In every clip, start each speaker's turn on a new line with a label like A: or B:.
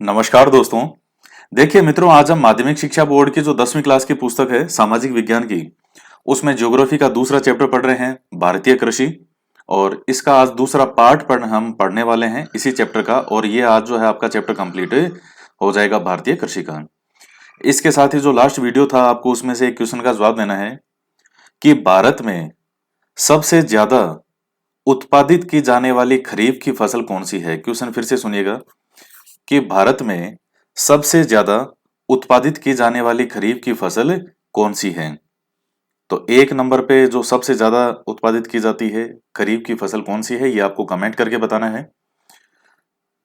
A: नमस्कार दोस्तों। देखिए मित्रों, आज हम माध्यमिक शिक्षा बोर्ड की जो 10वीं क्लास की पुस्तक है सामाजिक विज्ञान की, उसमें ज्योग्राफी का दूसरा चैप्टर पढ़ रहे हैं, भारतीय कृषि। और इसका आज दूसरा पार्ट हम पढ़ने वाले हैं इसी चैप्टर का, और ये आज जो है आपका चैप्टर कंप्लीट हो जाएगा भारतीय कृषि का। इसके साथ ही जो लास्ट वीडियो था, आपको उसमें से एक क्वेश्चन का जवाब देना है कि भारत में सबसे ज्यादा उत्पादित की जाने वाली खरीफ की फसल कौन सी है। क्वेश्चन फिर से सुनिएगा कि भारत में सबसे ज्यादा उत्पादित की जाने वाली खरीफ की फसल कौन सी है। तो एक नंबर पे जो सबसे ज्यादा उत्पादित की जाती है खरीफ की फसल कौन सी है, ये आपको कमेंट करके बताना है।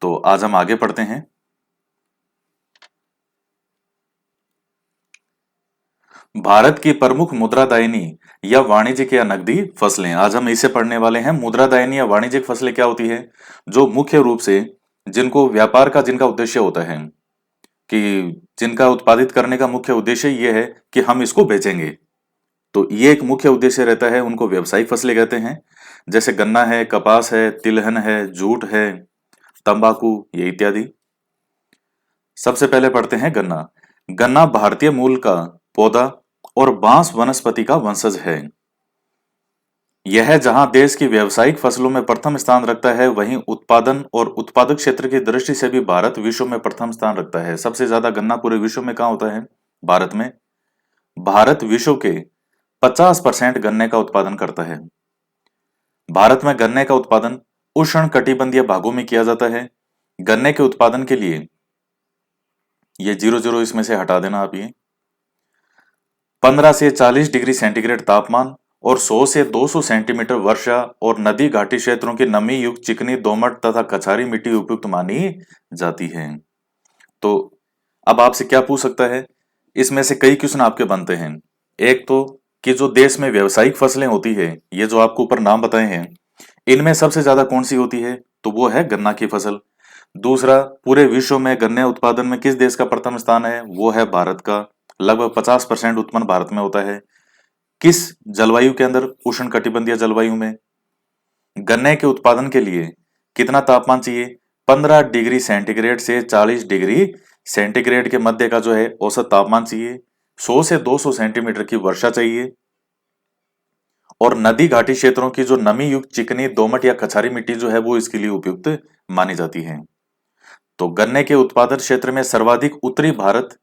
A: तो आज हम आगे पढ़ते हैं। भारत की प्रमुख मुद्रादायनी या वाणिज्यिक या नकदी फसलें, आज हम इसे पढ़ने वाले हैं। मुद्रादायनी या वाणिज्यिक फसलें क्या होती है? जो मुख्य रूप से जिनको व्यापार का जिनका उद्देश्य होता है, कि जिनका उत्पादित करने का मुख्य उद्देश्य ये है कि हम इसको बेचेंगे, तो ये एक मुख्य उद्देश्य रहता है, उनको व्यावसायिक फसलें कहते हैं। जैसे गन्ना है, कपास है, तिलहन है, जूट है, तंबाकू, ये इत्यादि। सबसे पहले पढ़ते हैं गन्ना। गन्ना भारतीय मूल का पौधा और बांस वनस्पति का वंशज है। यह जहां देश की व्यावसायिक फसलों में प्रथम स्थान रखता है, वहीं उत्पादन और उत्पादक क्षेत्र की दृष्टि से भी भारत विश्व में प्रथम स्थान रखता है। सबसे ज्यादा गन्ना पूरे विश्व में कहाँ होता है? भारत में। भारत विश्व के 50% गन्ने का उत्पादन करता है। भारत में गन्ने का उत्पादन उष्ण कटिबंधीय भागों में किया जाता है। गन्ने के उत्पादन के लिए ये 00 इसमें से हटा देना आप, ये 15 से 40 डिग्री सेंटीग्रेड तापमान और 100 से 200 सेंटीमीटर वर्षा और नदी घाटी क्षेत्रों की नमी युक्त चिकनी दोमट तथा कछारी मिट्टी उपयुक्त मानी जाती है। तो अब आपसे क्या पूछ सकता है, इसमें से कई क्वेश्चन आपके बनते हैं। एक तो कि जो देश में व्यावसायिक फसलें होती है, ये जो आपको ऊपर नाम बताए हैं, इनमें सबसे ज्यादा कौन सी होती है? तो वो है गन्ना की फसल। दूसरा, पूरे विश्व में गन्ने उत्पादन में किस देश का प्रथम स्थान है? वो है भारत का। लगभग 50% उत्पन्न भारत में होता है। किस जलवायु के अंदर? उष्ण कटिबंधीय जलवायु में। गन्ने के उत्पादन के लिए कितना तापमान चाहिए? 15 डिग्री सेंटीग्रेड से 40 डिग्री सेंटीग्रेड के मध्य का जो है औसत तापमान चाहिए। 100 से 200 सेंटीमीटर की वर्षा चाहिए और नदी घाटी क्षेत्रों की जो नमी युक्त चिकनी दोमट या कछारी मिट्टी जो है वो इसके लिए उपयुक्त मानी जाती है। तो गन्ने के उत्पादन क्षेत्र में सर्वाधिक उत्तरी भारत,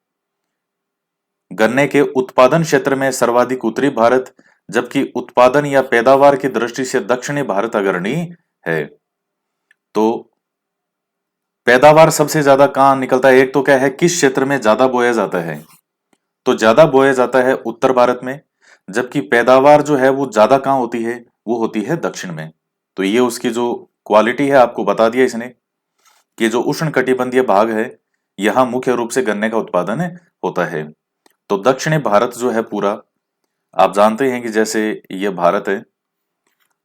A: गन्ने के उत्पादन क्षेत्र में सर्वाधिक उत्तरी भारत, जबकि उत्पादन या पैदावार की दृष्टि से दक्षिणी भारत अग्रणी है। तो पैदावार सबसे ज्यादा कहाँ निकलता है? एक तो क्या है, किस क्षेत्र में ज्यादा बोया जाता है? तो ज्यादा बोया जाता है उत्तर भारत में, जबकि पैदावार जो है वो ज्यादा कहाँ होती है? वो होती है दक्षिण में। तो ये उसकी जो क्वालिटी है आपको बता दिया इसने, कि जो उष्ण कटिबंधीय भाग है, यहाँ मुख्य रूप से गन्ने का उत्पादन होता है। तो दक्षिणी भारत जो है पूरा, आप जानते हैं कि जैसे ये भारत है,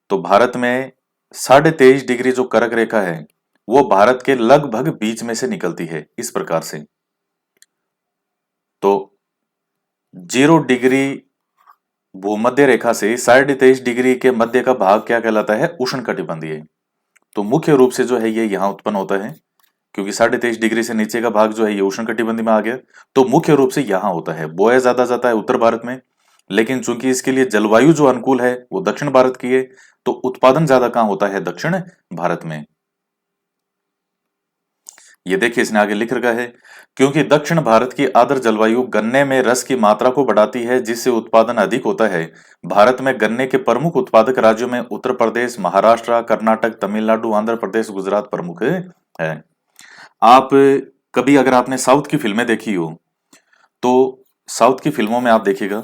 A: तो भारत में 23.5 डिग्री जो कर्क रेखा है वो भारत के लगभग बीच में से निकलती है इस प्रकार से। तो 0 डिग्री भूमध्य रेखा से 23.5 डिग्री के मध्य का भाग क्या कहलाता है? उष्ण कटिबंधीय। तो मुख्य रूप से जो है ये यहाँ उत्पन्न होता है, क्योंकि 23.5 डिग्री से नीचे का भाग जो है ये उष्ण कटिबंधीय में आ गया। तो मुख्य रूप से यहाँ होता है, बोया ज्यादा जाता है उत्तर भारत में, लेकिन चूंकि इसके लिए जलवायु जो अनुकूल है वो दक्षिण भारत की है, तो उत्पादन ज्यादा कहाँ होता है? दक्षिण भारत में। ये देखिए इसने आगे लिख रखा है, क्योंकि दक्षिण भारत की आर्द्र जलवायु गन्ने में रस की मात्रा को बढ़ाती है, जिससे उत्पादन अधिक होता है। भारत में गन्ने के प्रमुख उत्पादक राज्यों में उत्तर प्रदेश, महाराष्ट्र, कर्नाटक, तमिलनाडु, आंध्र प्रदेश, गुजरात प्रमुख है। आप कभी अगर आपने साउथ की फिल्में देखी हो, तो साउथ की फिल्मों में आप देखिएगा,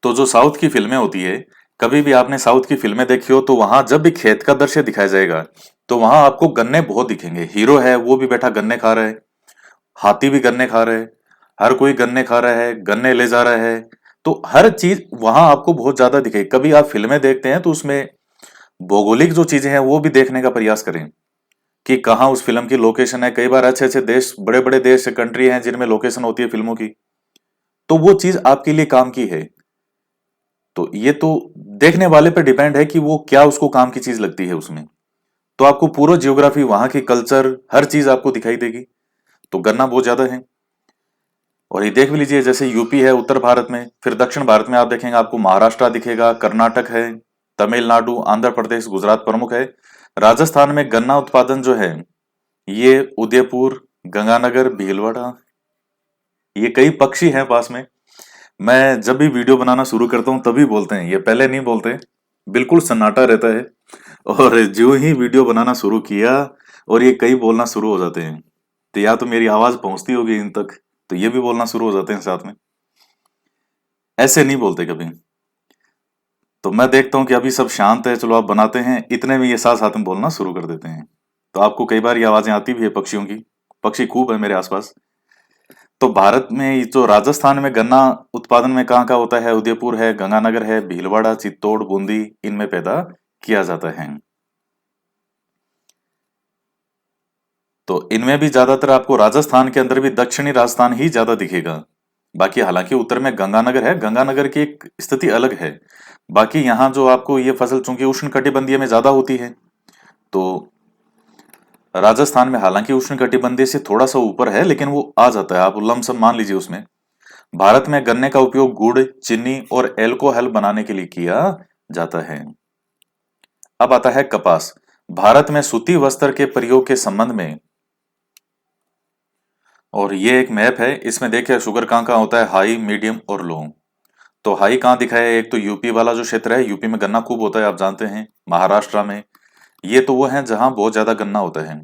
A: तो जो साउथ की फिल्में होती है, कभी भी आपने साउथ की फिल्में देखी हो, तो वहां जब भी खेत का दृश्य दिखाया जाएगा, तो वहां आपको गन्ने बहुत दिखेंगे। हीरो है वो भी बैठा गन्ने खा रहा है, हाथी भी गन्ने खा रहा है, हर कोई गन्ने खा रहा है, गन्ने ले जा रहा है। तो हर चीज वहां आपको बहुत ज्यादा दिखेगी। कभी आप फिल्में देखते हैं तो उसमें भौगोलिक जो चीजें हैं वो भी देखने का प्रयास करें कि कहाँ उस फिल्म की लोकेशन है। कई बार अच्छे अच्छे देश, बड़े बड़े देश, कंट्री हैं जिनमें लोकेशन होती है फिल्मों की, तो वो चीज आपके लिए काम की है। तो ये तो देखने वाले पे डिपेंड है कि वो क्या उसको काम की चीज लगती है उसमें। तो आपको पूरा जियोग्राफी, वहां की कल्चर, हर चीज आपको दिखाई देगी। तो गन्ना बहुत ज्यादा है। और ये देख भी लीजिए, जैसे यूपी है उत्तर भारत में, फिर दक्षिण भारत में आप देखेंगे आपको महाराष्ट्र दिखेगा, कर्नाटक है, तमिलनाडु, आंध्र प्रदेश, गुजरात प्रमुख है। राजस्थान में गन्ना उत्पादन जो है ये उदयपुर, गंगानगर, भीलवाड़ा, ये कई पक्षी हैं पास में। मैं जब भी वीडियो बनाना शुरू करता हूँ तभी बोलते हैं, ये पहले नहीं बोलते। बिल्कुल सन्नाटा रहता है। और जो ही वीडियो बनाना शुरू किया और ये कई बोलना शुरू हो जाते हैं, तो या तो मेरी आवाज पहुंचती होगी इन तक, तो ये भी बोलना शुरू हो जाते हैं साथ में। ऐसे नहीं बोलते कभी। तो मैं देखता हूँ कि अभी सब शांत है, चलो आप बनाते हैं, इतने में ये साथ साथ में बोलना शुरू कर देते हैं। तो आपको कई बार ये आवाजें आती भी है पक्षियों की। पक्षी खूब है मेरे आसपास। तो भारत में जो राजस्थान में गन्ना उत्पादन में कहाँ कहाँ होता है, उदयपुर है, गंगानगर है, भीलवाड़ा, चित्तौड़, बूंदी, इनमें पैदा किया जाता है। तो इनमें भी ज्यादातर आपको राजस्थान के अंदर भी दक्षिणी राजस्थान ही ज्यादा दिखेगा। बाकी हालांकि उत्तर में गंगानगर है, गंगानगर की एक स्थिति अलग है। बाकी यहाँ जो आपको ये फसल चूंकि उष्ण कटिबंधीय में ज्यादा होती है, तो राजस्थान में हालांकि उष्ण कटिबंधीय से थोड़ा सा ऊपर है, लेकिन वो आ जाता है, आप लमसम मान लीजिए उसमें। भारत में गन्ने का उपयोग गुड़, चीनी और एल्कोहल बनाने के लिए किया जाता है। अब आता है कपास। भारत में सूती वस्त्र के प्रयोग के संबंध में, और ये एक मैप है, इसमें देखिए शुगर कहाँ कहाँ होता है, हाई, मीडियम और लो। तो हाई कहाँ दिखा है, एक तो यूपी वाला जो क्षेत्र है, यूपी में गन्ना खूब होता है आप जानते हैं, महाराष्ट्र में, ये तो वो है जहां बहुत ज्यादा गन्ना होता है।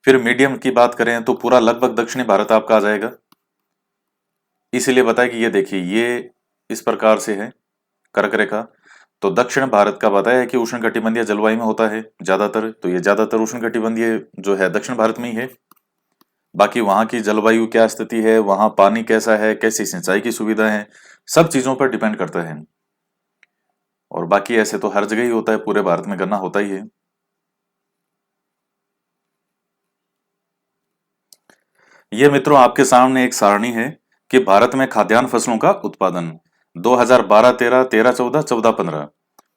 A: फिर मीडियम की बात करें तो पूरा लगभग दक्षिणी भारत आपका आ जाएगा। इसीलिए बताया कि ये देखिए ये इस प्रकार से है कर्क रेखा। तो दक्षिण भारत का बताया है कि उष्णकटिबंधीय जलवायु में होता है ज्यादातर, तो ये ज्यादातर उष्णकटिबंधीय जो है दक्षिण भारत में ही है। बाकी वहां की जलवायु क्या स्थिति है, वहां पानी कैसा है, कैसी सिंचाई की सुविधा है, सब चीजों पर डिपेंड करता है। और बाकी ऐसे तो हर जगह ही होता है, पूरे भारत में गन्ना होता ही है। ये मित्रों आपके सामने एक सारणी है कि भारत में खाद्यान्न फसलों का उत्पादन 2012-13, 13-14, 14-15।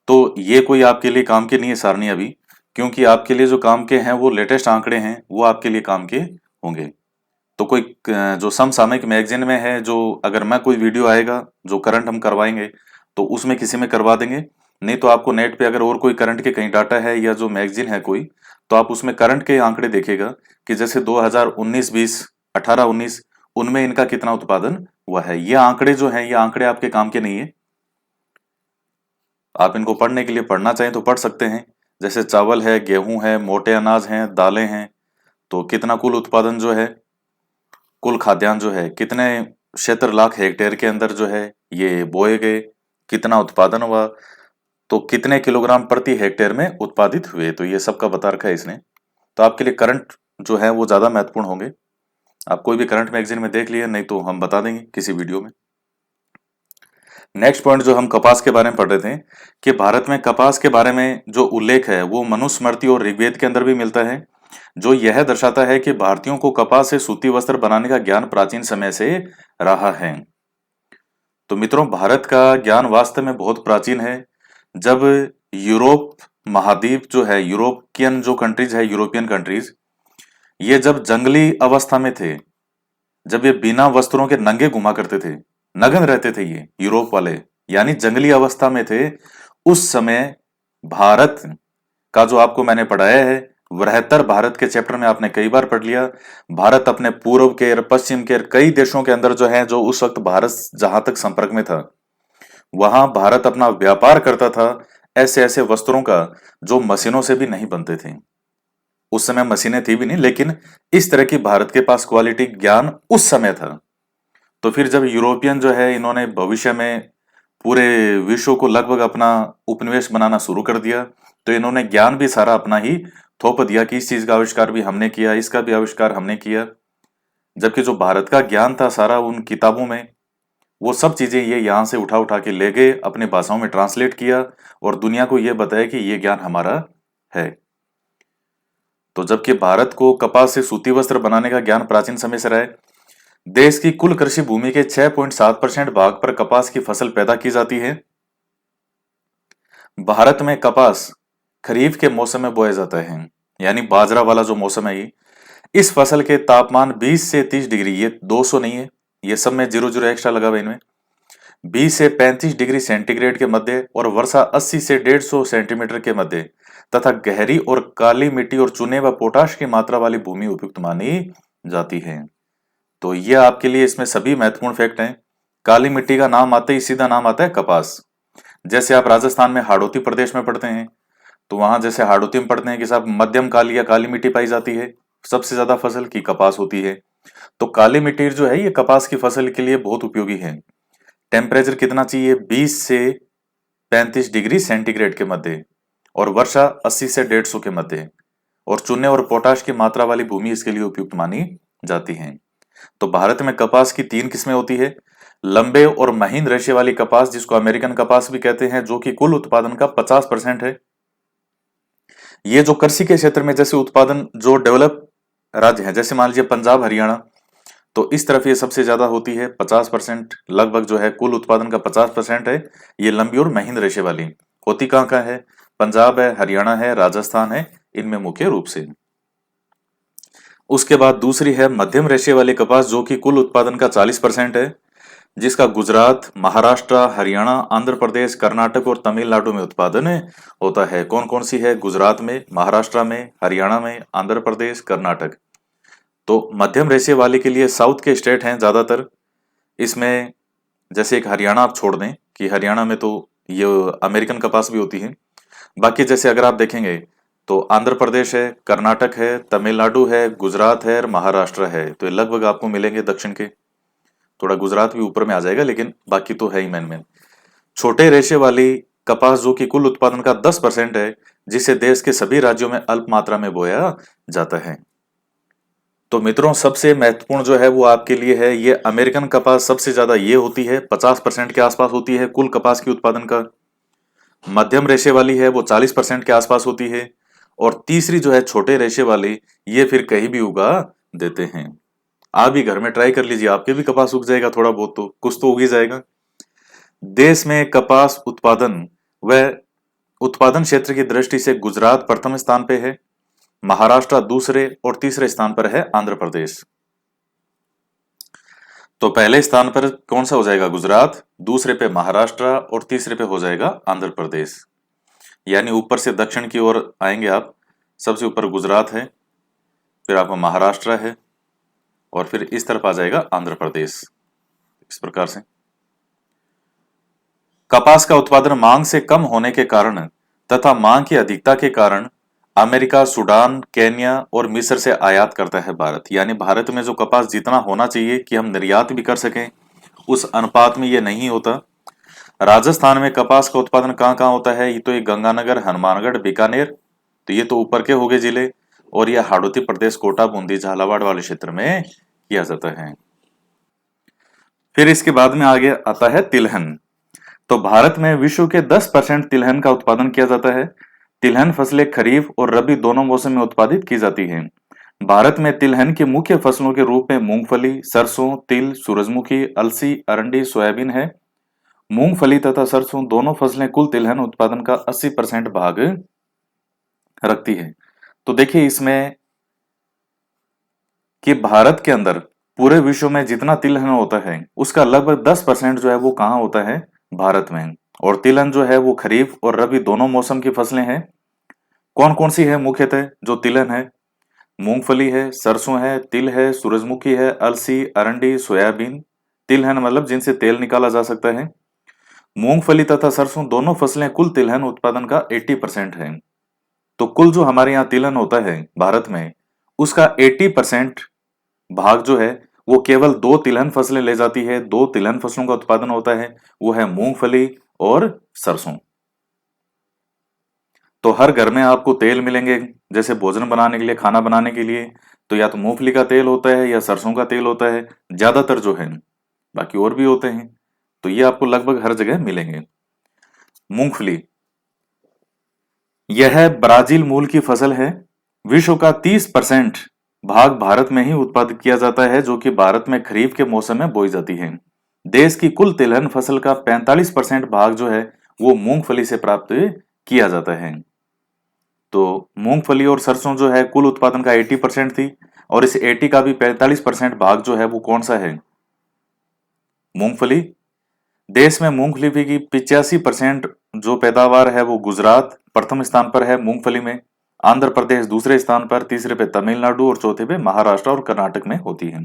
A: तो ये कोई आपके लिए काम की नहीं है सारणी अभी, क्योंकि आपके लिए जो काम के हैं वो लेटेस्ट आंकड़े हैं, वो आपके लिए काम के होंगे। तो कोई जो समसामयिक मैगजीन में है, जो अगर मैं कोई वीडियो आएगा जो करंट हम करवाएंगे तो उसमें किसी में करवा देंगे। नहीं तो आपको नेट पे अगर और कोई करंट के कहीं डाटा है या जो मैगजीन है कोई, तो आप उसमें करंट के आंकड़े देखेगा कि जैसे 2019-20, 18-19, उनमें इनका कितना उत्पादन हुआ है। ये आंकड़े जो है, ये आंकड़े आपके काम के नहीं है। आप इनको पढ़ने के लिए पढ़ना चाहें तो पढ़ सकते हैं। जैसे चावल है, गेहूं है, मोटे अनाज हैं, दालें हैं, तो कितना कुल उत्पादन जो है, कुल खाद्यान्न जो है कितने क्षेत्र लाख हेक्टेयर के अंदर जो है ये बोए गए, कितना उत्पादन हुआ, तो कितने किलोग्राम प्रति हेक्टेयर में उत्पादित हुए, तो ये सब का बता रखा है इसने। तो आपके लिए करंट जो है वो ज्यादा महत्वपूर्ण होंगे। आप कोई भी करंट मैगजीन में देख लिए, नहीं तो हम बता देंगे किसी वीडियो में। नेक्स्ट पॉइंट जो हम कपास के बारे में पढ़ रहे थे, कि भारत में कपास के बारे में जो उल्लेख है वो मनुस्मृति और ऋग्वेद के अंदर भी मिलता है, जो यह दर्शाता है कि भारतीयों को कपास से सूती वस्त्र बनाने का ज्ञान प्राचीन समय से रहा है। तो मित्रों भारत का ज्ञान वास्तव में बहुत प्राचीन है। जब यूरोप महाद्वीप जो है, यूरोपियन जो कंट्रीज है, यूरोपियन कंट्रीज, ये जब जंगली अवस्था में थे, जब ये बिना वस्त्रों के नंगे घुमा करते थे, नग्न रहते थे, ये यूरोप वाले यानी जंगली अवस्था में थे, उस समय भारत का जो आपको मैंने पढ़ाया है, वृहत्तर भारत के चैप्टर में आपने कई बार पढ़ लिया। भारत अपने पूर्व के, पश्चिम के कई देशों के अंदर जो है, जो उस वक्त भारत जहां तक संपर्क में था, वहां भारत अपना व्यापार करता था ऐसे ऐसे वस्त्रों का जो मशीनों से भी नहीं बनते थे। उस समय मशीनें थी भी नहीं, लेकिन इस तरह की भारत के पास क्वालिटी ज्ञान उस समय था। तो फिर जब यूरोपियन जो है, इन्होंने भविष्य में पूरे विश्व को लगभग अपना उपनिवेश बनाना शुरू कर दिया, तो इन्होंने ज्ञान भी सारा अपना ही थोप दिया कि इस चीज का आविष्कार भी हमने किया, इसका भी आविष्कार हमने किया। जबकि जो भारत का ज्ञान था सारा उन किताबों में, वो सब चीजें ये यहाँ से उठा उठा के ले गए, अपने भाषाओं में ट्रांसलेट किया और दुनिया को ये बताया कि ये ज्ञान हमारा है। तो जबकि भारत को कपास से सूती वस्त्र बनाने का ज्ञान प्राचीन समय से रहा है। देश की कुल कृषि भूमि के 6.7% भाग पर कपास की फसल पैदा की जाती है। भारत में कपास खरीफ के मौसम में बोया जाता है। यानी बाजरा वाला जो मौसम है ये, इस फसल के तापमान 20 से 30 डिग्री, ये 200 नहीं है, ये सब में जीरो जीरो एक्स्ट्रा लगा हुआ है इनमें, 20 से 35 डिग्री सेंटीग्रेड के मध्य और वर्षा 80 से 150 सेंटीमीटर के मध्य तथा गहरी और काली मिट्टी और चूने व पोटाश की मात्रा वाली भूमि उपयुक्त मानी जाती है। तो ये आपके लिए इसमें सभी महत्वपूर्ण फैक्ट हैं। काली मिट्टी का नाम आते ही सीधा नाम आता है कपास। जैसे आप राजस्थान में हाड़ौती प्रदेश में पढ़ते हैं, तो वहां जैसे हाड़ौती में पढ़ते हैं कि साहब मध्यम काली या काली मिट्टी पाई जाती है, सबसे ज्यादा फसल की कपास होती है। तो काली मिट्टी जो है ये कपास की फसल के लिए बहुत उपयोगी है। टेम्परेचर कितना चाहिए, 20 से 35 डिग्री सेंटीग्रेड के मध्य और वर्षा 80 से 150 के मध्य, और चूने और पोटाश की मात्रा वाली भूमि इसके लिए उपयुक्त मानी जाती है। तो भारत में कपास की 3 किस्में होती है। लंबे और महीन रेशे वाली कपास, जिसको अमेरिकन कपास भी कहते हैं, जो कि कुल उत्पादन का 50% है। ये जो कृषि के क्षेत्र में जैसे उत्पादन जो डेवलप राज्य है, जैसे मान लीजिए पंजाब हरियाणा, तो इस तरफ ये सबसे ज्यादा होती है, 50% लगभग जो है कुल उत्पादन का 50% है। ये लंबी और महीन रेशे वाली होती कहाँ है, पंजाब है, हरियाणा है, राजस्थान है, इनमें मुख्य रूप से। उसके बाद दूसरी है मध्यम रेशे वाली कपास, जो कि कुल उत्पादन का 40% है, जिसका गुजरात, महाराष्ट्र, हरियाणा, आंध्र प्रदेश, कर्नाटक और तमिलनाडु में उत्पादन होता है। कौन कौन सी है, गुजरात में, महाराष्ट्र में, हरियाणा में, आंध्र प्रदेश, कर्नाटक। तो मध्यम रेशे वाले के लिए साउथ के स्टेट हैं ज्यादातर। इसमें जैसे एक हरियाणा आप छोड़ दें कि हरियाणा में तो ये अमेरिकन कपास भी होती है। बाकी जैसे अगर आप देखेंगे तो आंध्र प्रदेश है, कर्नाटक है, तमिलनाडु है, गुजरात है और महाराष्ट्र है। तो ये लगभग आपको मिलेंगे दक्षिण के, थोड़ा गुजरात भी ऊपर में आ जाएगा, लेकिन बाकी तो है ही मेन। छोटे रेशे वाली कपास, जो कि कुल उत्पादन का 10% है, जिसे देश के सभी राज्यों में अल्प मात्रा में बोया जाता है। तो मित्रों, सबसे महत्वपूर्ण जो है वो आपके लिए है, ये अमेरिकन कपास सबसे ज्यादा ये होती है, 50% के आसपास होती है कुल कपास की उत्पादन का। मध्यम रेशे वाली है वो 40% के आसपास होती है। और तीसरी जो है छोटे रेशे वाली, ये फिर कहीं भी उगा देते हैं। आप भी घर में ट्राई कर लीजिए, आपके भी कपास उग जाएगा, थोड़ा बहुत तो कुछ तो उग ही जाएगा। देश में कपास उत्पादन व उत्पादन क्षेत्र की दृष्टि से गुजरात प्रथम स्थान पे है, महाराष्ट्र दूसरे और तीसरे स्थान पर है आंध्र प्रदेश। तो पहले स्थान पर कौन सा हो जाएगा, गुजरात, दूसरे पे महाराष्ट्र और तीसरे पे हो जाएगा आंध्र प्रदेश। यानी ऊपर से दक्षिण की ओर आएंगे आप, सबसे ऊपर गुजरात है, फिर आपका महाराष्ट्र है, और फिर इस तरफ आ जाएगा आंध्र प्रदेश। इस प्रकार से कपास का उत्पादन मांग से कम होने के कारण तथा मांग की अधिकता के कारण अमेरिका, सूडान, केन्या और मिस्र से आयात करता है भारत। यानी भारत में जो कपास जितना होना चाहिए कि हम निर्यात भी कर सकें, उस अनुपात में ये नहीं होता। राजस्थान में कपास का उत्पादन कहाँ कहाँ होता है, ये तो ये गंगानगर, हनुमानगढ़, बीकानेर, तो ये तो ऊपर के हो गए जिले, और यह हाड़ौती प्रदेश, कोटा, बूंदी, झालावाड़ वाले क्षेत्र में किया जाता है। फिर इसके बाद में आगे आता है तिलहन। तो भारत में विश्व के 10% तिलहन का उत्पादन किया जाता है। तिलहन फसलें खरीफ और रबी दोनों मौसम में उत्पादित की जाती हैं। भारत में तिलहन की मुख्य फसलों के रूप में मूंगफली, सरसों, तिल, सूरजमुखी, अलसी, अरंडी, सोयाबीन है। मूंगफली तथा सरसों दोनों फसलें कुल तिलहन उत्पादन का 80% भाग रखती है। तो देखिए इसमें कि भारत के अंदर पूरे विश्व में जितना तिलहन होता है उसका लगभग 10% जो है वो कहाँ होता है, भारत में। और तिलहन जो है वो खरीफ और रबी दोनों मौसम की फसलें हैं। कौन कौन सी है मुख्यतः जो तिलहन है, मूंगफली है, सरसों है, तिल है, सूरजमुखी है, अलसी, अरंडी, सोयाबीन। तिलहन मतलब जिनसे तेल निकाला जा सकता है। मूंगफली तथा सरसों दोनों फसलें कुल तिलहन उत्पादन का 80% है। तो कुल जो हमारे यहाँ तिलहन होता है भारत में, उसका 80% भाग जो है वो केवल 2 तिलहन फसलें ले जाती है। 2 तिलहन फसलों का उत्पादन होता है, वो है मूंगफली और सरसों। तो हर घर में आपको तेल मिलेंगे, जैसे भोजन बनाने के लिए, खाना बनाने के लिए, तो या तो मूंगफली का तेल होता है या सरसों का तेल होता है ज्यादातर जो है, बाकी और भी होते हैं। तो ये आपको लगभग हर जगह मिलेंगे। मूंगफली यह ब्राजील मूल की फसल है। विश्व का 30% भाग भारत में ही उत्पादित किया जाता है, जो कि भारत में खरीफ के मौसम में बोई जाती है। देश की कुल तिलहन फसल का 45% भाग जो है वो मूंगफली से प्राप्त किया जाता है। तो मूंगफली और सरसों जो है कुल उत्पादन का 80% थी, और इस 80 का भी 45% भाग जो है वो कौन सा है? मूंगफली। देश में मूंगफली की 85% जो पैदावार है वो गुजरात प्रथम स्थान पर है मूंगफली में, आंध्र प्रदेश दूसरे स्थान पर, तीसरे पे तमिलनाडु और चौथे पे महाराष्ट्र और कर्नाटक में होती है।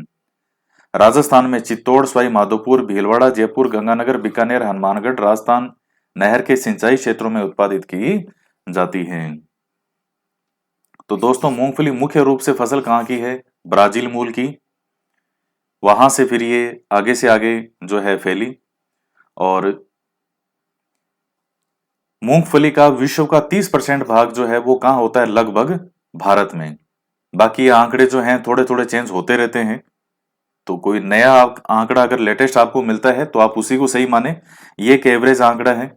A: राजस्थान में चित्तौड़, सवाई माधोपुर, भीलवाड़ा, जयपुर, गंगानगर, बीकानेर, हनुमानगढ़, राजस्थान नहर के सिंचाई क्षेत्रों में उत्पादित की जाती है। तो दोस्तों मूंगफली मुख्य रूप से फसल कहाँ की है? ब्राजील मूल की। वहां से फिर ये आगे से आगे जो है फैली, और मूंगफली का विश्व का 30% भाग जो है वो कहाँ होता है? लगभग भारत में। बाकी ये आंकड़े जो हैं थोड़े थोड़े चेंज होते रहते हैं, तो कोई नया आंकड़ा अगर लेटेस्ट आपको मिलता है तो आप उसी को सही माने। ये एक एवरेज आंकड़ा है।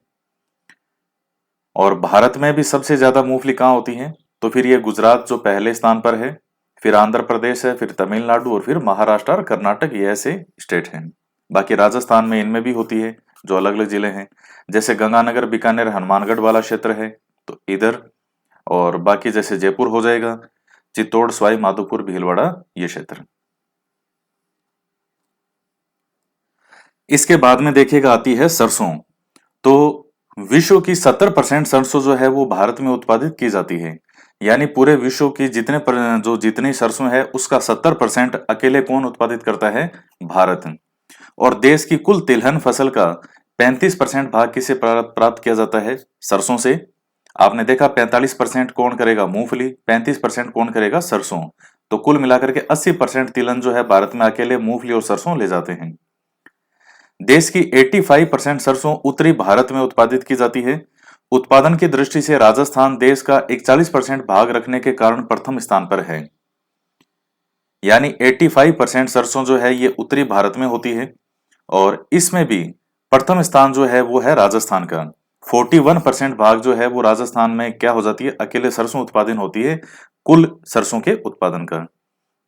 A: और भारत में भी सबसे ज्यादा मूंगफली कहाँ होती है? तो फिर ये गुजरात जो पहले स्थान पर है, फिर आंध्र प्रदेश है, फिर तमिलनाडु और फिर महाराष्ट्र और कर्नाटक, ये ऐसे स्टेट हैं। बाकी राजस्थान में इनमें भी होती है, जो अलग अलग जिले हैं, जैसे गंगानगर, बीकानेर, हनुमानगढ़ वाला क्षेत्र है तो इधर, और बाकी जैसे जयपुर हो जाएगा, चित्तौड़, सवाई माधोपुर, भीलवाड़ा, ये क्षेत्र। इसके बाद में देखिएगा आती है सरसों। तो विश्व की 70% सरसों जो है वो भारत में उत्पादित की जाती है। यानी पूरे विश्व की जो जितनी सरसों है उसका 70% अकेले कौन उत्पादित करता है? भारत। और देश की कुल तिलहन फसल का 35% भाग किसे प्राप्त किया जाता है? सरसों से। आपने देखा 45% कौन करेगा? मूंगफली। 35% कौन करेगा? सरसों। तो कुल मिलाकर के 80% तिलहन जो है भारत में अकेले मूंगफली और सरसों ले जाते हैं। देश की 85% सरसों उत्तरी भारत में उत्पादित की जाती है। उत्पादन की दृष्टि से राजस्थान देश का 41% भाग रखने के कारण प्रथम स्थान पर है। यानी 85% सरसों जो है ये उत्तरी भारत में होती है, और इसमें भी प्रथम स्थान जो है वो है राजस्थान का। 41% भाग जो है वो राजस्थान में क्या हो जाती है? अकेले सरसों उत्पादन होती है कुल सरसों के उत्पादन का।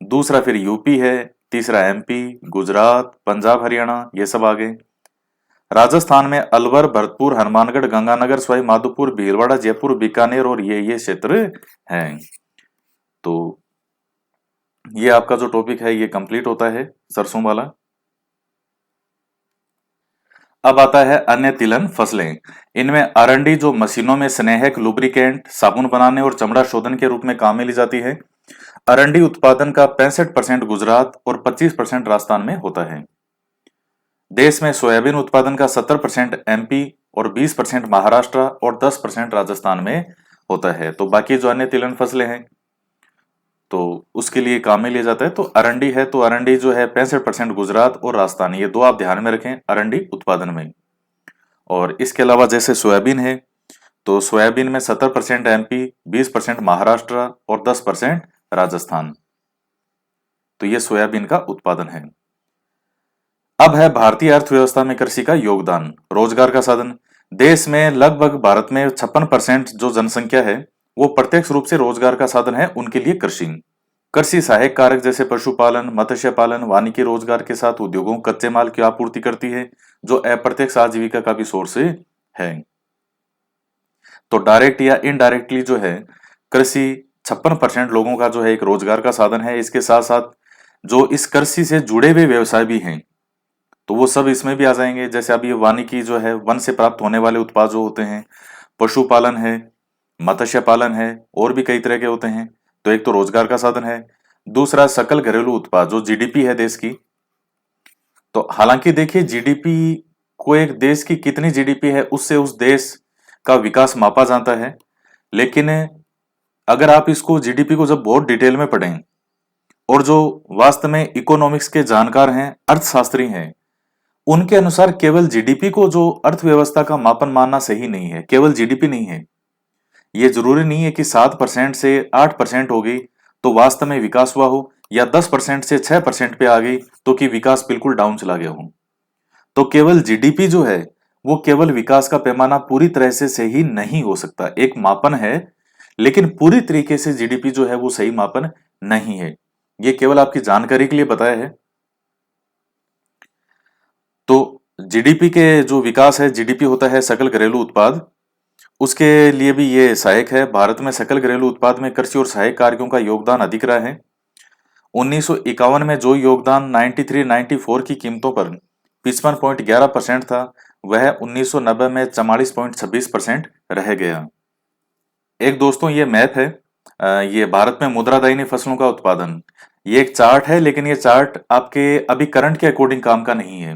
A: दूसरा फिर यूपी है, तीसरा एमपी, गुजरात, पंजाब, हरियाणा, ये सब आ गए। राजस्थान में अलवर, भरतपुर, हनुमानगढ़, गंगानगर, सवाई माधोपुर, भीलवाड़ा, जयपुर, बीकानेर और ये क्षेत्र हैं। तो ये आपका जो टॉपिक है ये कंप्लीट होता है सरसों वाला। अब आता है अन्य तिलहन फसलें। इनमें अरंडी जो मशीनों में स्नेहक, लुब्रिकेंट, साबुन बनाने और चमड़ा शोधन के रूप में काम में ली जाती है। अरंडी उत्पादन का 65% गुजरात और 25% राजस्थान में होता है। देश में सोयाबीन उत्पादन का 70% एमपी और 20% महाराष्ट्र और 10% राजस्थान में होता है। तो बाकी जो अन्य तिलहन फसलें हैं तो उसके लिए काम में लिया जाता है। तो अरंडी है, तो अरंडी जो है 65% गुजरात और राजस्थान, ये दो आप ध्यान में रखें अरंडी उत्पादन में। और इसके अलावा जैसे सोयाबीन है, तो सोयाबीन में 70% एमपी, 20% महाराष्ट्र और 10% राजस्थान। तो ये सोयाबीन का उत्पादन है। अब है भारतीय अर्थव्यवस्था में कृषि का योगदान, रोजगार का साधन। देश में लगभग भारत में 56% जो जनसंख्या है वो प्रत्यक्ष रूप से रोजगार का साधन है उनके लिए कृषि। कृषि सहायक कारक जैसे पशुपालन, मत्स्य पालन, वानिकी रोजगार के साथ उद्योगों कच्चे माल की आपूर्ति करती है, जो अप्रत्यक्ष आजीविका का भी सोर्स है। तो डायरेक्ट या इनडायरेक्टली जो है कृषि 56% लोगों का जो है एक रोजगार का साधन है। इसके साथ साथ जो इस कृषि से जुड़े हुए व्यवसाय भी हैं तो वो सब इसमें भी आ जाएंगे। जैसे अभी वानिकी जो है वन से प्राप्त होने वाले उत्पाद जो होते हैं, पशुपालन है, मत्स्य पालन है, और भी कई तरह के होते हैं। तो एक तो रोजगार का साधन है, दूसरा सकल घरेलू उत्पाद जो जीडीपी है देश की। तो हालांकि देखिए जीडीपी को एक देश की कितनी जीडीपी है उससे उस देश का विकास मापा जाता है, लेकिन अगर आप इसको जीडीपी को जब बहुत डिटेल में पढ़ें और जो वास्तव में इकोनॉमिक्स के जानकार हैं, अर्थशास्त्री हैं, उनके अनुसार केवल जीडीपी को जो अर्थव्यवस्था का मापन मानना सही नहीं है। केवल जीडीपी नहीं है, ये जरूरी नहीं है कि 7% से 8% हो गई तो वास्तव में विकास हुआ हो, या 10% से 6% पे आ गई तो कि विकास बिल्कुल डाउन चला गया हो। तो केवल जीडीपी जो है वो केवल विकास का पैमाना पूरी तरह से सही नहीं हो सकता। एक मापन है लेकिन पूरी तरीके से जीडीपी जो है वो सही मापन नहीं है। ये केवल आपकी जानकारी के लिए बताया है। तो जीडीपी के जो विकास है, जीडीपी होता है सकल घरेलू उत्पाद, उसके लिए भी ये सहायक है। भारत में सकल घरेलू उत्पाद में कृषि और सहायक कार्यों का योगदान अधिक रहा है। 1951 में जो योगदान 93-94 की कीमतों पर 55.11% था, वह 1990 में 44.26% रह गया। एक दोस्तों ये मैप है, ये भारत में मुद्रादायनी फसलों का उत्पादन। ये एक चार्ट है, लेकिन ये चार्ट आपके अभी करंट के अकॉर्डिंग काम का नहीं है,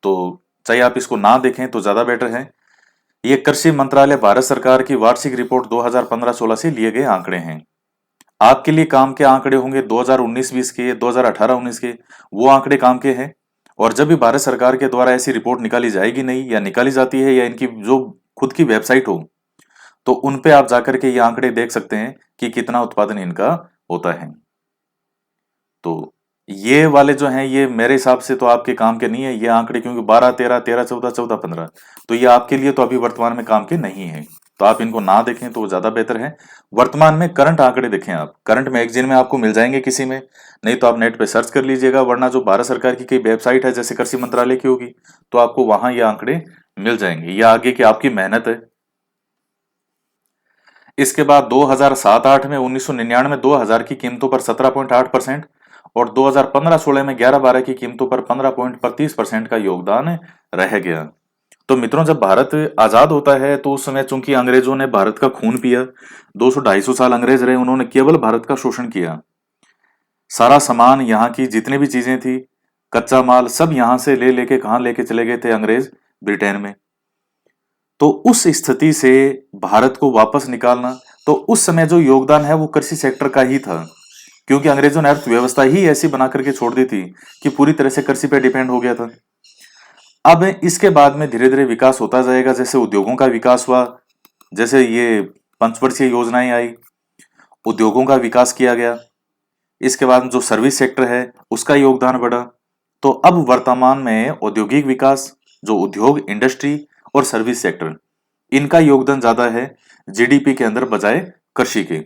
A: तो चाहे आप इसको ना देखें तो ज्यादा बेटर है। ये कृषि मंत्रालय भारत सरकार की वार्षिक रिपोर्ट 2015-16 से लिए गए आंकड़े हैं। आपके लिए काम के आंकड़े होंगे 2019-20 के, 2018-19 के, वो आंकड़े काम के हैं। और जब भी भारत सरकार के द्वारा ऐसी रिपोर्ट निकाली जाएगी नहीं, या निकाली जाती है, या इनकी जो खुद की वेबसाइट हो, तो उन पे आप जाकर के ये आंकड़े देख सकते हैं कि कितना उत्पादन इनका होता है। तो ये वाले जो हैं, ये मेरे हिसाब से तो आपके काम के नहीं है ये आंकड़े, क्योंकि 12, 13, 13, 14, 14, 15, तो ये आपके लिए तो अभी वर्तमान में काम के नहीं है, तो आप इनको ना देखें तो ज्यादा बेहतर है। वर्तमान में करंट आंकड़े देखें, आप करंट मैगजीन में आपको मिल जाएंगे किसी में, नहीं तो आप नेट पे सर्च कर लीजिएगा, वरना जो भारत सरकार की कई वेबसाइट है जैसे कृषि मंत्रालय की होगी, तो आपको वहां ये आंकड़े मिल जाएंगे। ये आगे की आपकी मेहनत है। इसके बाद 2007-8 में 1999-2000 की कीमतों पर 17.8% और 2015-16 में 11-12 की कीमतों पर 15.35% का योगदान रह गया। तो मित्रों, जब भारत आजाद होता है तो उस समय चूंकि अंग्रेजों ने भारत का खून पिया, 200-250 साल अंग्रेज रहे, उन्होंने केवल भारत का शोषण किया। सारा सामान, यहाँ की जितने भी चीजें थी, कच्चा माल, सब यहां से ले लेके कहाँ लेके चले गए थे अंग्रेज? ब्रिटेन में। तो उस स्थिति से भारत को वापस निकालना, तो उस समय जो योगदान है वो कृषि सेक्टर का ही था, क्योंकि अंग्रेजों ने अर्थव्यवस्था ही ऐसी बना करके छोड़ दी थी कि पूरी तरह से कृषि पे डिपेंड हो गया था। अब इसके बाद में धीरे धीरे विकास होता जाएगा, जैसे उद्योगों का विकास हुआ, जैसे ये पंचवर्षीय योजनाएं आई, उद्योगों का विकास किया गया। इसके बाद जो सर्विस सेक्टर है उसका योगदान बढ़ा। तो अब वर्तमान में औद्योगिक विकास, जो उद्योग, इंडस्ट्री और सर्विस सेक्टर, इनका योगदान ज्यादा है जीडीपी के अंदर बजाय कृषि के।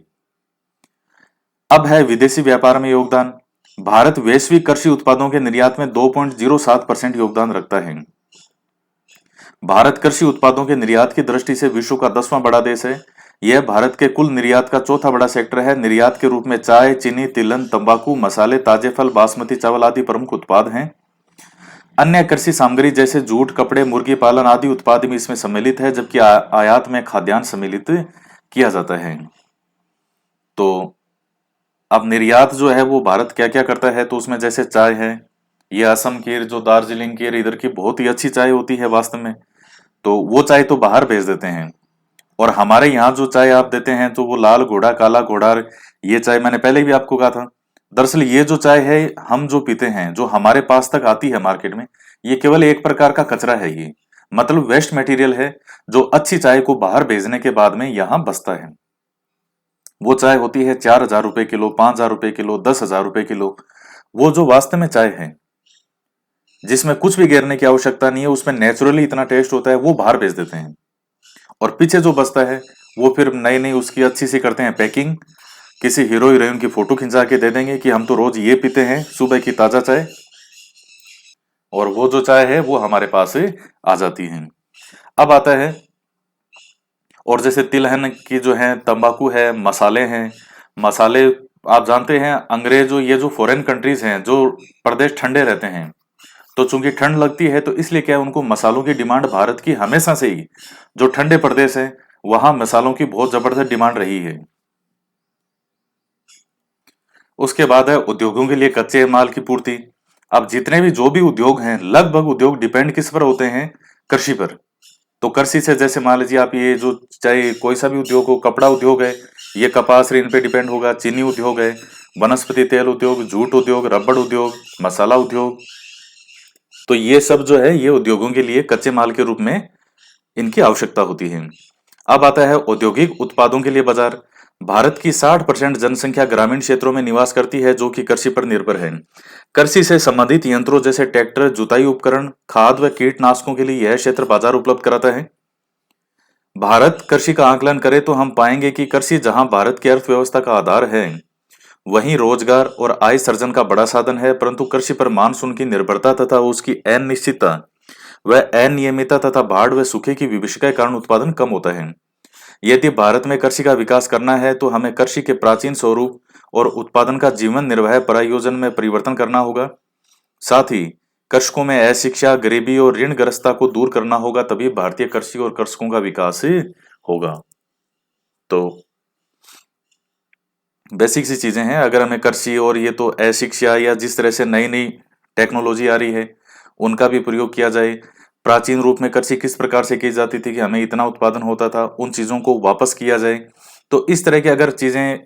A: अब है विदेशी व्यापार में योगदान। भारत वैश्विक कृषि उत्पादों के निर्यात में 2.07% योगदान रखता है। भारत कृषि उत्पादों के निर्यात की दृष्टि से विश्व का 10वां बड़ा देश है। यह भारत के कुल निर्यात का चौथा बड़ा सेक्टर है। निर्यात के रूप में चाय, चीनी, तिलहन, तंबाकू, मसाले, ताजे फल, बासमती चावल आदि प्रमुख उत्पाद हैं। अन्य कृषि सामग्री जैसे जूट, कपड़े, मुर्गी पालन आदि उत्पाद भी इसमें सम्मिलित है, जबकि आयात में खाद्यान्न सम्मिलित किया जाता है। तो अब निर्यात जो है वो भारत क्या क्या करता है, तो उसमें जैसे चाय है, ये असम की, जो दार्जिलिंग की, इधर की बहुत ही अच्छी चाय होती है वास्तव में, तो वो चाय तो बाहर भेज देते हैं। और हमारे यहाँ जो चाय आप देते हैं तो वो लाल घोड़ा, काला घोड़ा, ये चाय मैंने पहले भी आपको कहा था। दरअसल ये जो चाय है हम जो पीते हैं, जो हमारे पास तक आती है मार्केट में, ये केवल एक प्रकार का कचरा है। ये मतलब वेस्ट मटेरियल है, जो अच्छी चाय को बाहर भेजने के बाद में यहाँ बसता है। वो चाय होती है 4,000 रुपए किलो, 5,000 रुपए किलो, 10,000 रुपए किलो। वो जो वास्तव में चाय है, जिसमें कुछ भी गेरने की आवश्यकता नहीं है, उसमें नेचुरली इतना टेस्ट होता है, वो बाहर भेज देते हैं। और पीछे जो बचता है वो फिर नई नई उसकी अच्छी सी करते हैं पैकिंग, किसी हीरो हीरोइन की फोटो खिंचा के दे देंगे कि हम तो रोज ये पीते हैं, सुबह की ताजा चाय, और वो जो चाय है वो हमारे पास से आ जाती है। अब आता है, और जैसे तिलहन की जो है, तंबाकू है, मसाले हैं। मसाले आप जानते हैं, अंग्रेज ये जो फॉरेन कंट्रीज हैं, जो प्रदेश ठंडे रहते हैं, तो चूंकि ठंड लगती है तो इसलिए क्या है, उनको मसालों की डिमांड भारत की हमेशा से ही, जो ठंडे प्रदेश है वहां मसालों की बहुत जबरदस्त डिमांड रही है। उसके बाद है उद्योगों के लिए कच्चे माल की पूर्ति। अब जितने भी जो भी उद्योग हैं, लगभग उद्योग डिपेंड किस पर होते हैं? कृषि पर। तो कृषि से जैसे मान लीजिए आप, ये जो चाहे कोई सा भी उद्योग हो, कपड़ा उद्योग है, ये कपास इन पे डिपेंड होगा। चीनी उद्योग है, वनस्पति तेल उद्योग, जूट उद्योग, रबड़ उद्योग, मसाला उद्योग, तो ये सब जो है ये उद्योगों के लिए कच्चे माल के रूप में इनकी आवश्यकता होती है। अब आता है औद्योगिक उत्पादों के लिए बाजार। भारत की 60% जनसंख्या ग्रामीण क्षेत्रों में निवास करती है, जो कि कृषि पर निर्भर है। कृषि से संबंधित यंत्रों जैसे ट्रैक्टर, जुताई उपकरण, खाद व कीटनाशकों के लिए यह क्षेत्र बाजार उपलब्ध कराता है। भारत कृषि का आकलन करें तो हम पाएंगे कि कृषि जहां भारत की अर्थव्यवस्था का आधार है, वहीं रोजगार और आय सर्जन का बड़ा साधन है, परंतु कृषि पर मानसून की निर्भरता तथा उसकी अनिश्चितता वह अनियमितता तथा बाढ़ व सूखे की विभीषिका के कारण उत्पादन कम होता है। यदि भारत में कृषि का विकास करना है तो हमें कृषि के प्राचीन स्वरूप और उत्पादन का जीवन निर्वाह प्रयोजन में परिवर्तन करना होगा। साथ ही कृषकों में अशिक्षा, गरीबी और ऋणग्रस्तता को दूर करना होगा, तभी भारतीय कृषि और कृषकों का विकास होगा। तो बेसिक सी चीजें हैं। अगर हमें कृषि और ये तो अशिक्षा या जिस तरह से नई नई टेक्नोलॉजी आ रही है उनका भी प्रयोग किया जाए, प्राचीन रूप में कृषि किस प्रकार से की जाती थी कि हमें इतना उत्पादन होता था, उन चीजों को वापस किया जाए। तो इस तरह के अगर चीजें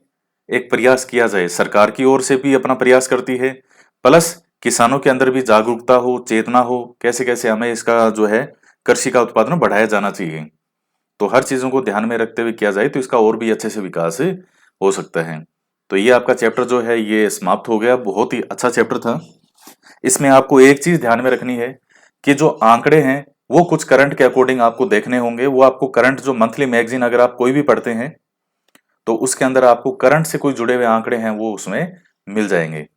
A: एक प्रयास किया जाए, सरकार की ओर से भी अपना प्रयास करती है, प्लस किसानों के अंदर भी जागरूकता हो, चेतना हो, कैसे कैसे हमें इसका जो है कृषि का उत्पादन बढ़ाया जाना चाहिए। तो हर चीजों को ध्यान में रखते हुए किया जाए तो इसका और भी अच्छे से विकास हो सकता है। तो ये आपका चैप्टर जो है ये समाप्त हो गया। बहुत ही अच्छा चैप्टर था। इसमें आपको एक चीज ध्यान में रखनी है कि जो आंकड़े हैं वो कुछ करंट के अकॉर्डिंग आपको देखने होंगे। वो आपको करंट जो मंथली मैगजीन अगर आप कोई भी पढ़ते हैं तो उसके अंदर आपको करंट से कोई जुड़े हुए आंकड़े हैं वो उसमें मिल जाएंगे।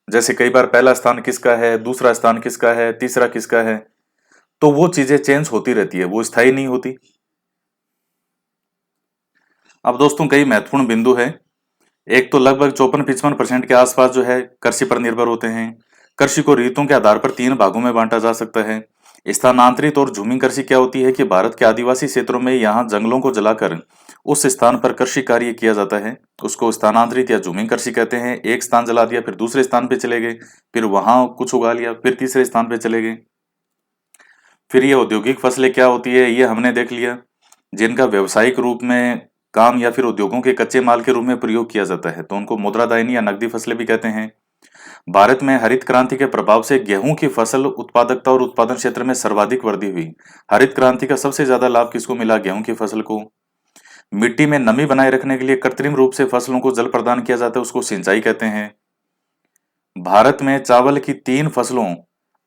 A: जैसे कई बार पहला स्थान किसका है, दूसरा स्थान किसका है, तीसरा किसका है, तो वो चीजें चेंज होती रहती है, वो स्थायी नहीं होती। अब दोस्तों कई महत्वपूर्ण बिंदु है। एक तो लगभग 54-55% के आसपास जो है कृषि पर निर्भर होते हैं। कृषि को ऋतुओं के आधार पर 3 भागों में बांटा जा सकता है। स्थानांतरित और झूमी कृषि क्या होती है कि भारत के आदिवासी क्षेत्रों में यहाँ जंगलों को जलाकर उस स्थान पर कृषि कार्य किया जाता है, उसको स्थानांतरित या झूमी कृषि कहते हैं। एक स्थान जला दिया, फिर दूसरे स्थान पे चले गए, फिर वहां कुछ उगा लिया, फिर तीसरे स्थान पे चले गए। फिर ये औद्योगिक फसलें क्या होती है ये हमने देख लिया, जिनका व्यावसायिक रूप में काम या फिर उद्योगों के कच्चे माल के रूप में प्रयोग किया जाता है, तो उनको मुद्रादायनी या नकदी फसलें भी कहते हैं। भारत में हरित क्रांति के प्रभाव से गेहूं की फसल उत्पादकता और उत्पादन क्षेत्र में सर्वाधिक वृद्धि हुई। हरित क्रांति का सबसे ज्यादा लाभ किसको मिला? गेहूं की फसल को। मिट्टी में नमी बनाए रखने के लिए कृत्रिम रूप से फसलों को जल प्रदान किया जाता है, उसको सिंचाई कहते हैं। भारत में चावल की 3 फसलों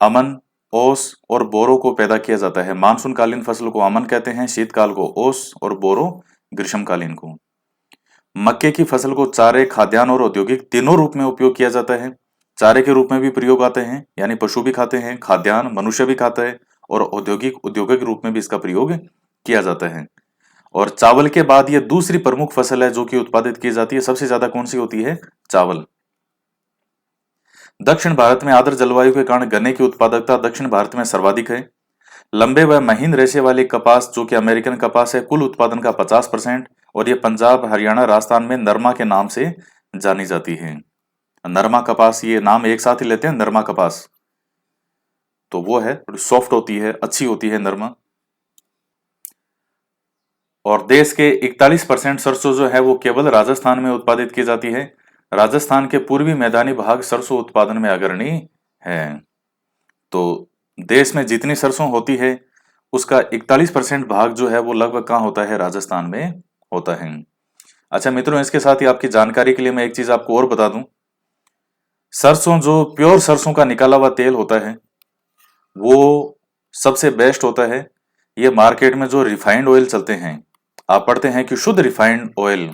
A: अमन, ओस और बोरो को पैदा किया जाता है। मानसूनकालीन फसल को अमन कहते हैं, शीतकाल को ओस और बोरो ग्रीष्मकालीन को। मक्के की फसल को चारे, खाद्यान्न और औद्योगिक तीनों रूप में उपयोग किया जाता है। चारे के रूप में भी प्रयोग आते हैं, यानी पशु भी खाते हैं, खाद्यान्न मनुष्य भी खाता है, और औद्योगिक रूप में भी इसका प्रयोग किया जाता है। और चावल के बाद ये दूसरी प्रमुख फसल है जो कि उत्पादित की जाती है। सबसे ज्यादा कौन सी होती है? चावल। दक्षिण भारत में आर्द्र जलवायु के कारण गन्ने की उत्पादकता दक्षिण भारत में सर्वाधिक है। लंबे व महीन रेशे वाली कपास जो कि अमेरिकन कपास है, कुल उत्पादन का 50%, और ये पंजाब, हरियाणा, राजस्थान में नरमा के नाम से जानी जाती है। नरमा कपास, ये नाम एक साथ ही लेते हैं, नरमा कपास। तो वो है, सॉफ्ट होती है, अच्छी होती है नरमा। और देश के 41% सरसों जो है वो केवल राजस्थान में उत्पादित की जाती है। राजस्थान के पूर्वी मैदानी भाग सरसों उत्पादन में अग्रणी है। तो देश में जितनी सरसों होती है उसका 41% भाग जो है वो लगभग कहाँ होता है? राजस्थान में होता है। अच्छा मित्रों, इसके साथ ही आपकी जानकारी के लिए मैं एक चीज आपको और बता दूं। सरसों, जो प्योर सरसों का निकाला हुआ तेल होता है वो सबसे बेस्ट होता है। ये मार्केट में जो रिफाइंड ऑयल चलते हैं, आप पढ़ते हैं कि शुद्ध रिफाइंड ऑयल,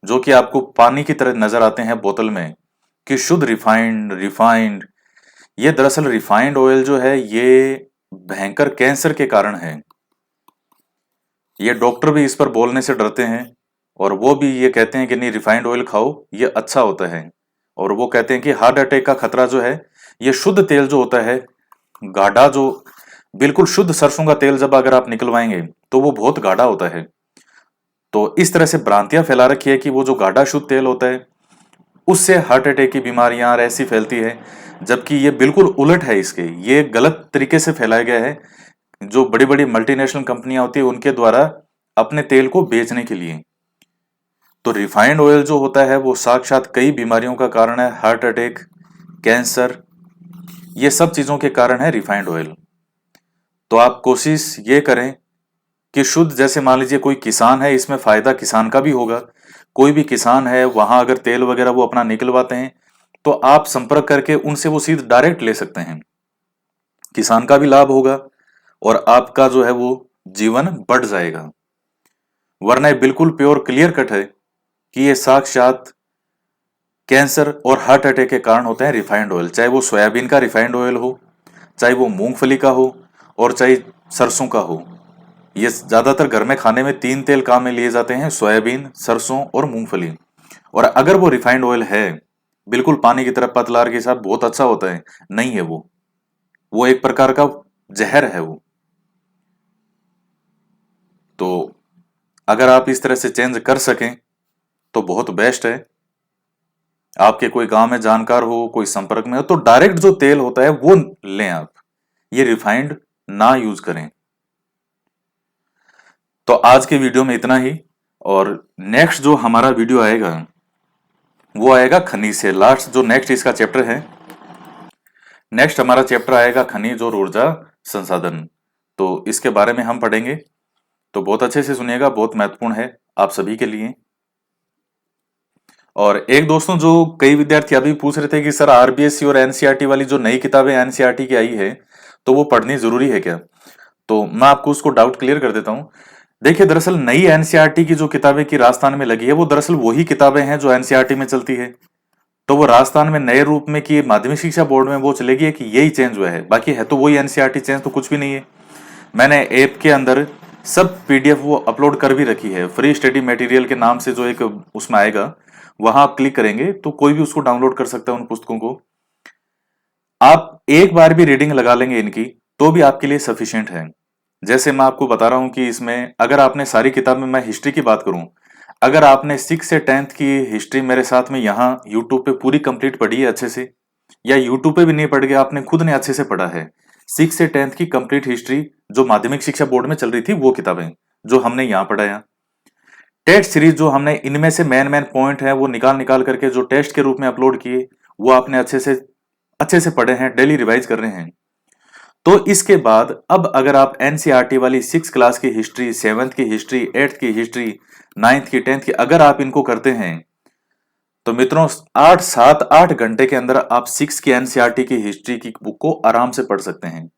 A: जो कि आपको पानी की तरह नजर आते हैं बोतल में कि शुद्ध रिफाइंड, ये दरअसल रिफाइंड ऑयल जो है ये भयंकर कैंसर के कारण है। ये डॉक्टर भी इस पर बोलने से डरते हैं, और वो भी ये कहते हैं कि नहीं, रिफाइंड ऑयल खाओ, ये अच्छा होता है। और वो कहते हैं कि हार्ट अटैक का खतरा जो है, ये शुद्ध तेल जो होता है, गाढ़ा, जो बिल्कुल शुद्ध सरसों का तेल जब अगर आप निकलवाएंगे तो वो बहुत गाढ़ा होता है। तो इस तरह से भ्रांतियां फैला रखी है कि वो जो गाढ़ा शुद्ध तेल होता है उससे हार्ट अटैक की बीमारियां ऐसी फैलती है, जबकि ये बिल्कुल उलट है। इसके ये गलत तरीके से फैलाया गया है, जो बड़ी बड़ी मल्टीनेशनल कंपनियां होती है उनके द्वारा अपने तेल को बेचने के लिए। तो रिफाइंड ऑयल जो होता है वो साक्षात कई बीमारियों का कारण है, हार्ट अटैक, कैंसर, ये सब चीजों के कारण है रिफाइंड ऑयल। तो आप कोशिश ये करें कि शुद्ध, जैसे मान लीजिए कोई किसान है, इसमें फायदा किसान का भी होगा। कोई भी किसान है वहां अगर तेल वगैरह वो अपना निकलवाते हैं तो आप संपर्क करके उनसे वो सीधे डायरेक्ट ले सकते हैं। किसान का भी लाभ होगा और आपका जो है वो जीवन बढ़ जाएगा। वरना ये बिल्कुल प्योर क्लियर कट है कि ये साक्षात कैंसर और हार्ट अटैक के कारण होते हैं रिफाइंड ऑयल, चाहे वो सोयाबीन का रिफाइंड ऑयल हो, चाहे वो मूंगफली का हो और चाहे सरसों का हो। ये ज्यादातर घर में खाने में 3 तेल काम में लिए जाते हैं, सोयाबीन, सरसों और मूंगफली। और अगर वो रिफाइंड ऑयल है, बिल्कुल पानी की तरह पतलार के साथ बहुत अच्छा होता है, नहीं है वो एक प्रकार का जहर है वो। तो अगर आप इस तरह से चेंज कर सकें तो बहुत बेस्ट है। आपके कोई गांव में जानकार हो, कोई संपर्क में हो, तो डायरेक्ट जो तेल होता है वो लें आप, ये रिफाइंड ना यूज करें। तो आज के वीडियो में इतना ही, और नेक्स्ट जो हमारा वीडियो आएगा वो आएगा खनिज से। लास्ट जो नेक्स्ट इसका चैप्टर है, नेक्स्ट हमारा चैप्टर आएगा खनिज और ऊर्जा संसाधन। तो इसके बारे में हम पढ़ेंगे, तो बहुत अच्छे से सुनिएगा, बहुत महत्वपूर्ण है आप सभी के लिए। और एक दोस्तों, जो कई विद्यार्थी अभी पूछ रहे थे कि सर आरबीएससी और एनसीईआरटी वाली जो नई किताबें एनसीईआरटी की आई है तो वो पढ़नी जरूरी है क्या, तो मैं आपको उसको डाउट क्लियर कर देता हूं। देखिए, दरअसल नई एनसीईआरटी की जो किताबें की राजस्थान में लगी है वो दरअसल वही किताबें हैं जो एनसीईआरटी में चलती है। तो वो राजस्थान में नए रूप में कि माध्यमिक शिक्षा बोर्ड में वो चलेगी कि यही चेंज हुआ है, बाकी है तो वही एनसीईआरटी, चेंज तो कुछ भी नहीं है। मैंने ऐप के अंदर सब पीडीएफ वो अपलोड कर भी रखी है, फ्री स्टडी मटेरियल के नाम से जो एक उसमें आएगा, वहां आप क्लिक करेंगे तो कोई भी उसको डाउनलोड कर सकता है उन पुस्तकों को। आप एक बार भी रीडिंग लगा लेंगे इनकी तो भी आपके लिए सफिशिएंट है। जैसे मैं आपको बता रहा हूं कि इसमें अगर आपने सारी किताब में, मैं हिस्ट्री की बात करूं, अगर आपने 6 से 10th की हिस्ट्री मेरे साथ में यहाँ यूट्यूब पे पूरी कंप्लीट पढ़ी है अच्छे से, या यूट्यूब पे भी नहीं पढ़ गया, आपने खुद ने अच्छे से पढ़ा है 6 से 10th की कंप्लीट हिस्ट्री जो माध्यमिक शिक्षा बोर्ड में चल रही थी, वो किताबें जो हमने यहाँ पढ़ाया, टेस्ट सीरीज जो हमने इनमें से मेन मेन पॉइंट है वो निकाल निकाल करके जो टेस्ट के रूप में अपलोड किए, वो आपने अच्छे से पढ़े हैं, डेली रिवाइज कर रहे हैं। तो इसके बाद अब अगर आप एनसीईआरटी वाली 6 क्लास की हिस्ट्री, 7th की हिस्ट्री, 8th की हिस्ट्री, 9th की, 10th की, अगर आप इनको करते हैं तो मित्रों 8 घंटे के अंदर आप 6 की एनसीईआरटी की हिस्ट्री की बुक को आराम से पढ़ सकते हैं।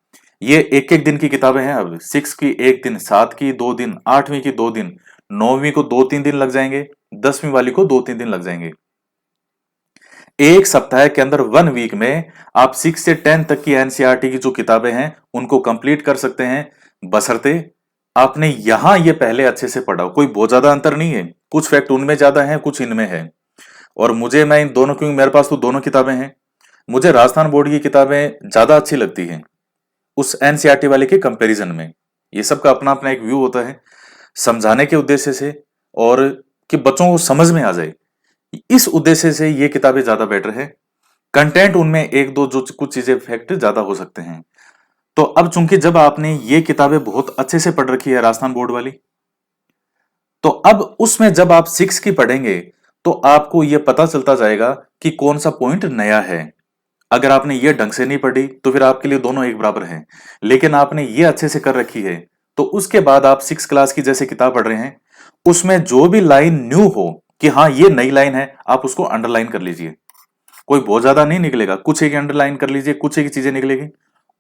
A: ये एक एक दिन की किताबें हैं। अब 6 की एक दिन, 7 की 2 दिन, 8वीं की 2 दिन, 9वीं को 2-3 दिन लग जाएंगे, 10वीं वाली को 2-3 दिन लग जाएंगे। एक सप्ताह के अंदर, 1 वीक में आप 6 से 10 तक की एनसीईआरटी की जो किताबें हैं उनको कंप्लीट कर सकते हैं, बशर्ते आपने यहां ये पहले अच्छे से पढ़ा हो। कोई बहुत ज्यादा अंतर नहीं है, कुछ फैक्ट उनमें ज्यादा है, कुछ इनमें है। और मैं इन दोनों, क्योंकि मेरे पास तो दोनों किताबें हैं, मुझे राजस्थान बोर्ड की किताबें ज्यादा अच्छी लगती हैं उस एनसीईआरटी वाले के कंपैरिजन में। ये सबका अपना अपना एक व्यू होता है, समझाने के उद्देश्य से और कि बच्चों को समझ में आ जाए, इस उद्देश्य से ये किताबें ज्यादा बेटर है। कंटेंट उनमें एक दो जो कुछ चीजें फैक्ट ज्यादा हो सकते हैं। तो अब चूंकि जब आपने ये किताबें बहुत अच्छे से पढ़ रखी है राजस्थान बोर्ड वाली, तो अब उसमें जब आप 6 की पढ़ेंगे तो आपको यह पता चलता जाएगा कि कौन सा पॉइंट नया है। अगर आपने ये ढंग से नहीं पढ़ी तो फिर आपके लिए दोनों एक बराबर हैं, लेकिन आपने ये अच्छे से कर रखी है तो उसके बाद आप 6 क्लास की जैसे किताब पढ़ रहे हैं, उसमें जो भी लाइन न्यू हो कि हाँ ये नई लाइन है, आप उसको अंडरलाइन कर लीजिए। कोई बहुत ज्यादा नहीं निकलेगा, कुछ एक अंडरलाइन कर लीजिए, कुछ एक चीजें निकलेगी,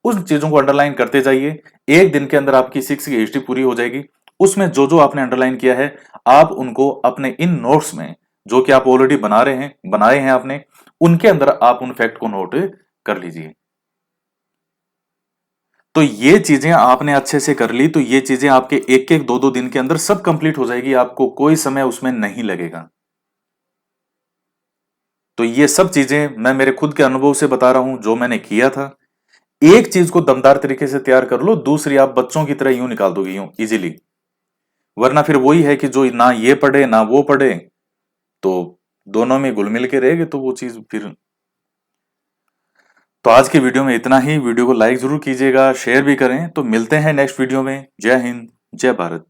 A: उन चीजों को अंडरलाइन करते जाइए। एक दिन के अंदर आपकी 6 की हिस्ट्री पूरी हो जाएगी। उसमें जो जो आपने अंडरलाइन किया है, आप उनको अपने इन नोट्स में, जो कि आप ऑलरेडी बनाए हैं आपने, उनके अंदर आप उन फैक्ट को नोट कर लीजिए। तो ये चीजें आपने अच्छे से कर ली तो ये चीजें आपके एक एक दो दो दिन के अंदर सब कंप्लीट हो जाएगी, आपको कोई समय उसमें नहीं लगेगा। तो ये सब चीजें मैं मेरे खुद के अनुभव से बता रहा हूं, जो मैंने किया था। एक चीज को दमदार तरीके से तैयार कर लो, दूसरी आप बच्चों की तरह यूं निकाल दोगे, यूं इजीली। वरना फिर वही है कि जो ना ये पढ़े ना वो पढ़े, तो दोनों में घुल मिल के रहेगा, तो वो चीज फिर। तो आज के वीडियो में इतना ही। वीडियो को लाइक जरूर कीजिएगा, शेयर भी करें। तो मिलते हैं नेक्स्ट वीडियो में। जय हिंद, जय भारत।